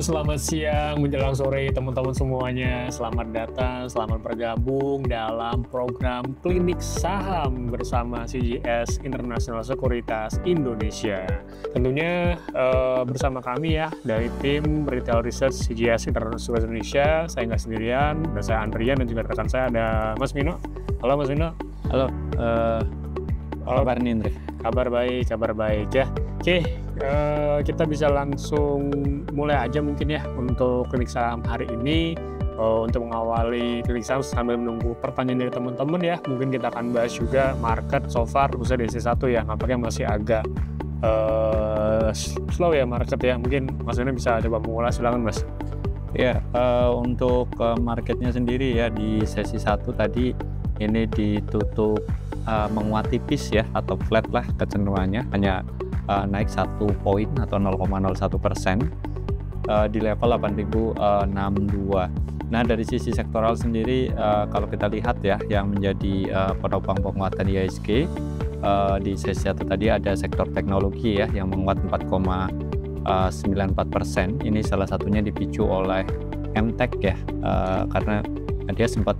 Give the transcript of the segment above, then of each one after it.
selamat siang menjelang sore teman-teman semuanya. Selamat datang, selamat bergabung dalam program Klinik Saham bersama CGS International Sekuritas Indonesia. Tentunya bersama kami ya dari tim Retail Research CGS International Sekuritas Indonesia. Saya nggak sendirian, dan saya Andrian dan juga rekan saya ada Mas Mino. Halo Mas Mino. Halo, kabar nih Indri? Kabar baik ya. Oke, kita bisa langsung mulai aja mungkin ya untuk klinik saham hari ini. Untuk mengawali klinik saham sambil menunggu pertanyaan dari teman-teman ya, mungkin kita akan bahas juga market so far khususnya di sesi 1 ya, nampaknya masih agak slow ya market ya. Mungkin Mas Dona bisa coba mengulas, silakan Mas. Ya, untuk marketnya sendiri ya di sesi 1 tadi ini ditutup menguat tipis ya, atau flat lah kecenderungannya, hanya naik 1 poin atau 0,01% di level 8.062. Nah, dari sisi sektoral sendiri kalau kita lihat ya, yang menjadi penopang penguatan IHSG di sesi 1 tadi ada sektor teknologi ya yang menguat 4,94%. Ini salah satunya dipicu oleh MTech ya, karena dia sempat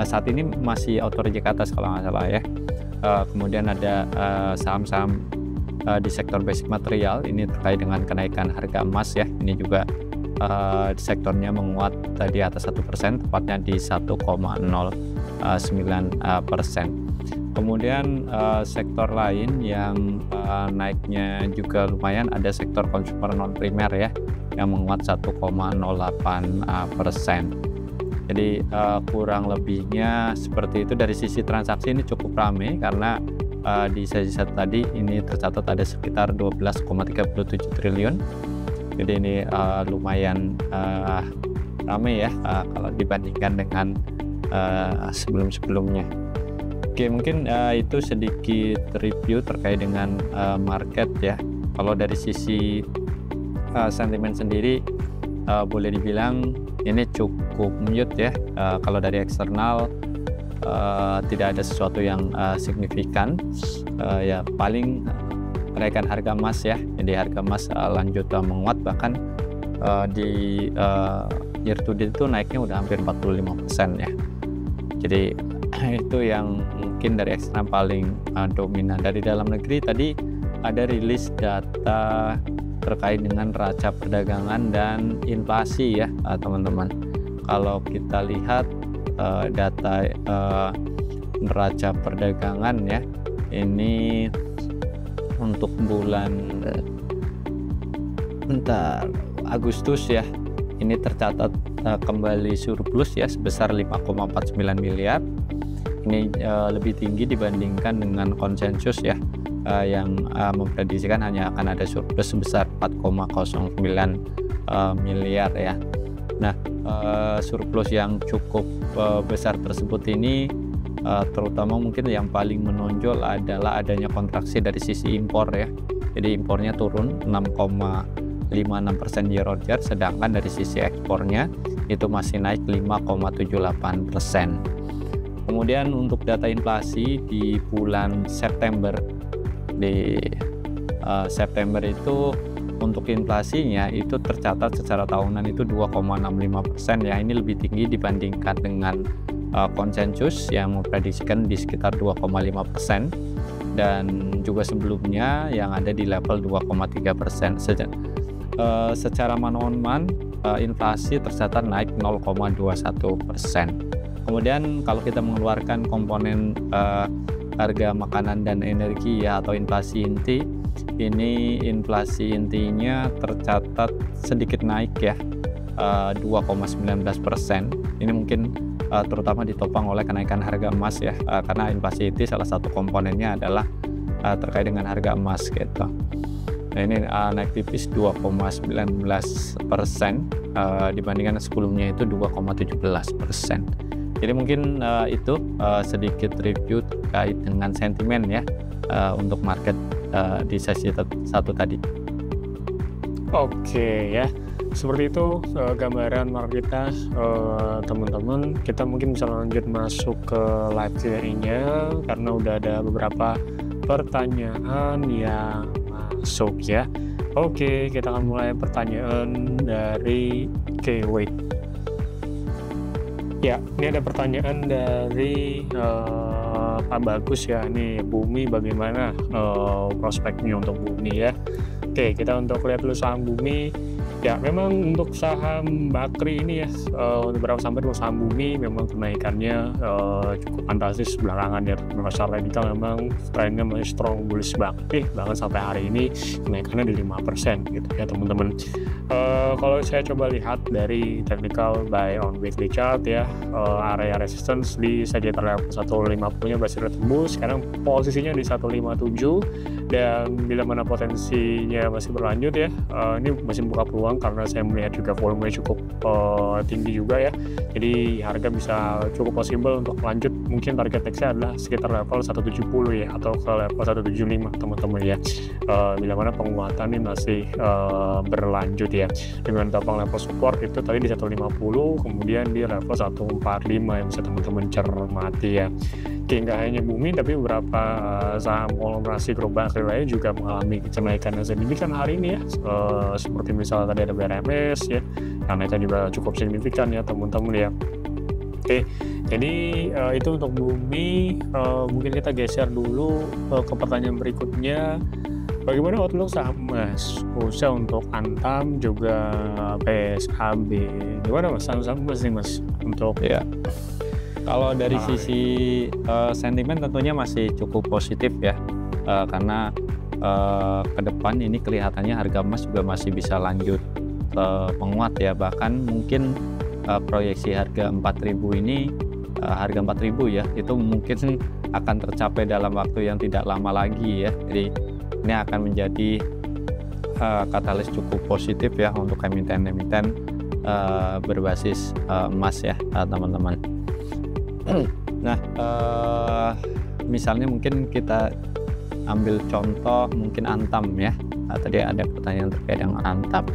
saat ini masih auto reject atas kalau nggak salah ya. Kemudian ada saham-saham di sektor basic material, ini terkait dengan kenaikan harga emas ya. Ini juga sektornya menguat di atas 1%, tepatnya di 1,09%. Kemudian sektor lain yang naiknya juga lumayan, ada sektor consumer non primer ya yang menguat 1,08%. Jadi kurang lebihnya seperti itu. Dari sisi transaksi ini cukup ramai karena di sesi 1 tadi ini tercatat ada sekitar 12,37 triliun. Jadi ini lumayan ramai ya kalau dibandingkan dengan sebelum-sebelumnya. Oke, mungkin itu sedikit review terkait dengan market ya. Kalau dari sisi sentimen sendiri boleh dibilang ini cukup mute ya. Kalau dari eksternal tidak ada sesuatu yang signifikan. Ya paling kenaikan harga emas ya. Jadi harga emas lanjut menguat, bahkan di year to date itu naiknya udah hampir 45% ya. Jadi itu yang mungkin dari eksternal paling dominan. Dari dalam negeri tadi ada rilis data terkait dengan neraca perdagangan dan inflasi ya teman-teman. Kalau kita lihat data neraca perdagangan ya, ini untuk bulan Agustus ya, ini tercatat kembali surplus ya sebesar 5,49 miliar. Ini lebih tinggi dibandingkan dengan konsensus ya, yang memprediksikan hanya akan ada surplus sebesar 4,09 miliar ya. Nah, surplus yang cukup besar tersebut ini terutama mungkin yang paling menonjol adalah adanya kontraksi dari sisi impor ya. Jadi impornya turun 6,56% year on year, sedangkan dari sisi ekspornya itu masih naik 5,78%. Kemudian untuk data inflasi di bulan September, di September itu untuk inflasinya itu tercatat secara tahunan itu 2,65% ya. Ini lebih tinggi dibandingkan dengan konsensus yang memprediksikan di sekitar 2,5%, dan juga sebelumnya yang ada di level 2,3%. Secara month on month inflasi tercatat naik 0,21%. Kemudian kalau kita mengeluarkan komponen harga makanan dan energi ya, atau inflasi inti, ini inflasi intinya tercatat sedikit naik ya, 2,19%. Ini mungkin terutama ditopang oleh kenaikan harga emas ya, karena inflasi inti salah satu komponennya adalah terkait dengan harga emas gitu. Nah, ini naik tipis 2,19% dibandingkan sebelumnya itu 2,17%. Jadi mungkin itu sedikit review terkait dengan sentimen ya untuk market di sesi 1 tadi. Oke ya, seperti itu gambaran market kita teman-teman. Kita mungkin bisa lanjut masuk ke live Q&A-nya karena udah ada beberapa pertanyaan yang masuk ya. Oke, kita akan mulai pertanyaan dari wait. Ya, ini ada pertanyaan dari Pak Bagus ya. Nih, Bumi bagaimana prospeknya untuk Bumi ya? Oke, kita untuk lihat dulu saham Bumi. Ya, memang untuk saham Bakri ini ya, untuk beberapa saham Bumi memang kenaikannya cukup fantastis belakangan ya. Secara technical memang trennya masih strong bullish banget, bahkan sampai hari ini kenaikannya di 5% gitu ya teman-teman. Kalau saya coba lihat dari technical buy on weekly chart ya, area resistance di Sagittarius level 150-nya berhasil tembus, sekarang posisinya di 157, dan bila mana potensinya masih berlanjut ya, ini masih buka peluang karena saya melihat juga volumenya cukup tinggi juga ya, jadi harga bisa cukup possible untuk lanjut. Mungkin target nextnya adalah sekitar level 170 ya, atau ke level 175 teman-teman ya, bila mana penguatan ini masih berlanjut ya, dengan topang level support itu tadi di 150, kemudian di level 145 yang bisa teman-teman cermati ya. Oke, nggak hanya Bumi tapi beberapa saham konglomerasi grup Bakri lainnya juga mengalami kenaikan yang signifikan hari ini ya, seperti misalnya tadi ada BRMS ya, kenaikan juga cukup signifikan ya teman-teman ya. Oke, jadi itu untuk Bumi. Mungkin kita geser dulu ke pertanyaan berikutnya. Bagaimana outlook saham Mas? Khususnya untuk Antam juga PSAB. Gimana Mas saham-saham Mas nih Mas untuk Ya, kalau dari sisi sentimen tentunya masih cukup positif ya, karena ke depan ini kelihatannya harga emas juga masih bisa lanjut menguat ya, bahkan mungkin proyeksi harga 4.000 ini, harga 4.000 ya, itu mungkin akan tercapai dalam waktu yang tidak lama lagi ya. Jadi ini akan menjadi katalis cukup positif ya untuk emiten-emiten berbasis emas ya teman-teman. Nah, misalnya mungkin kita ambil contoh mungkin Antam ya. Tadi ada pertanyaan terkait dengan Antam.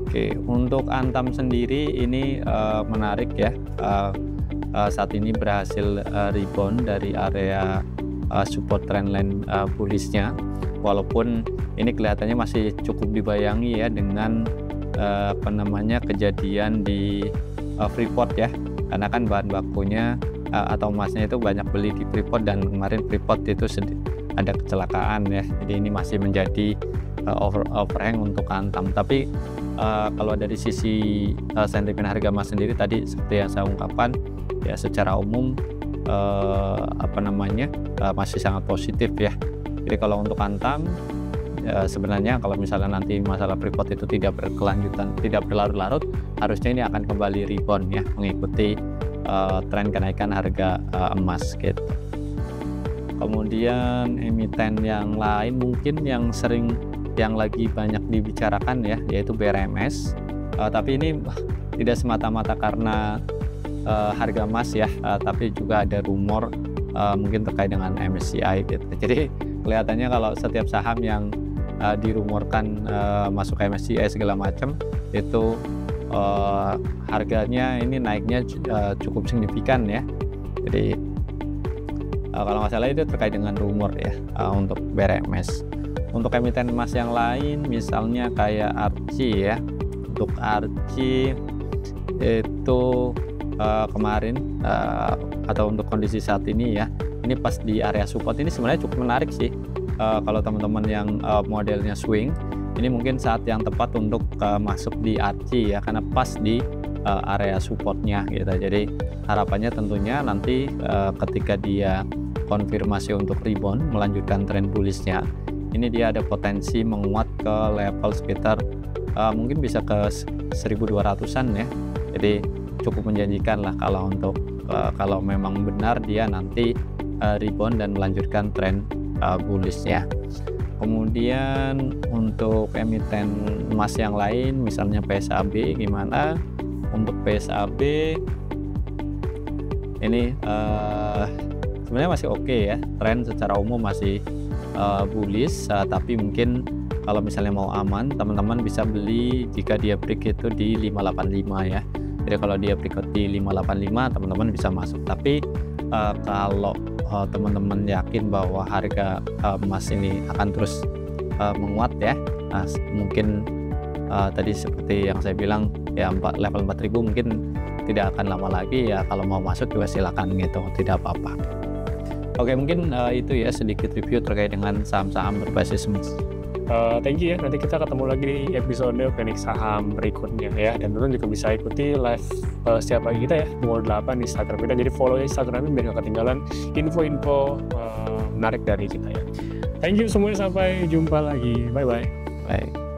Oke, untuk Antam sendiri ini menarik ya. Saat ini berhasil rebound dari area support trendline bullishnya, walaupun ini kelihatannya masih cukup dibayangi ya dengan kejadian di Freeport ya, karena kan bahan bakunya atau emasnya itu banyak beli di Freeport, dan kemarin Freeport itu ada kecelakaan ya, jadi ini masih menjadi overhang untuk Antam. Tapi kalau dari sisi sentimen harga emas sendiri tadi seperti yang saya ungkapkan ya, secara umum masih sangat positif ya. Jadi kalau untuk Antam sebenarnya kalau misalnya nanti masalah Freeport itu tidak berkelanjutan, tidak berlarut-larut, harusnya ini akan kembali rebound ya, mengikuti tren kenaikan harga emas gitu. Kemudian emiten yang lain mungkin yang lagi banyak dibicarakan ya, yaitu BRMS. Tapi ini tidak semata-mata karena harga emas ya, tapi juga ada rumor mungkin terkait dengan MSCI gitu. Jadi kelihatannya kalau setiap saham yang dirumorkan masuk ke MSCI segala macam itu harganya ini naiknya cukup signifikan ya. Jadi kalau nggak salah itu terkait dengan rumor ya untuk BRMS. Untuk emiten emas yang lain misalnya kayak Archie ya. Untuk Archie itu kemarin atau untuk kondisi saat ini ya, ini pas di area support ini sebenarnya cukup menarik sih. Kalau teman-teman yang modelnya swing, ini mungkin saat yang tepat untuk masuk di Archie ya, karena pas di area supportnya gitu. Jadi harapannya tentunya nanti ketika dia konfirmasi untuk rebound melanjutkan tren bullishnya, ini dia ada potensi menguat ke level sekitar mungkin bisa ke 1200-an ya. Jadi cukup menjanjikan lah kalau memang benar dia nanti rebound dan melanjutkan tren bullishnya. Kemudian untuk emiten emas yang lain misalnya PSAB gimana? Untuk PSAB ini sebenarnya masih oke ya, tren secara umum masih bullish, tapi mungkin kalau misalnya mau aman teman-teman bisa beli jika dia break itu di 585 ya. Jadi kalau dia break di 585 teman-teman bisa masuk, tapi kalau teman-teman yakin bahwa harga emas ini akan terus menguat ya, Nah, mungkin tadi seperti yang saya bilang ya, level 4000 mungkin tidak akan lama lagi ya, kalau mau masuk juga silakan gitu, tidak apa-apa. Oke, mungkin itu ya sedikit review terkait dengan saham-saham berbasis emas. Thank you ya, nanti kita ketemu lagi di episode klinik saham berikutnya ya, dan teman-teman juga bisa ikuti live setiap pagi kita ya pukul 8 di Instagram kita, jadi follow Instagramnya biar gak ketinggalan info-info menarik dari kita ya. Thank you semuanya, sampai jumpa lagi, bye-bye. Baik.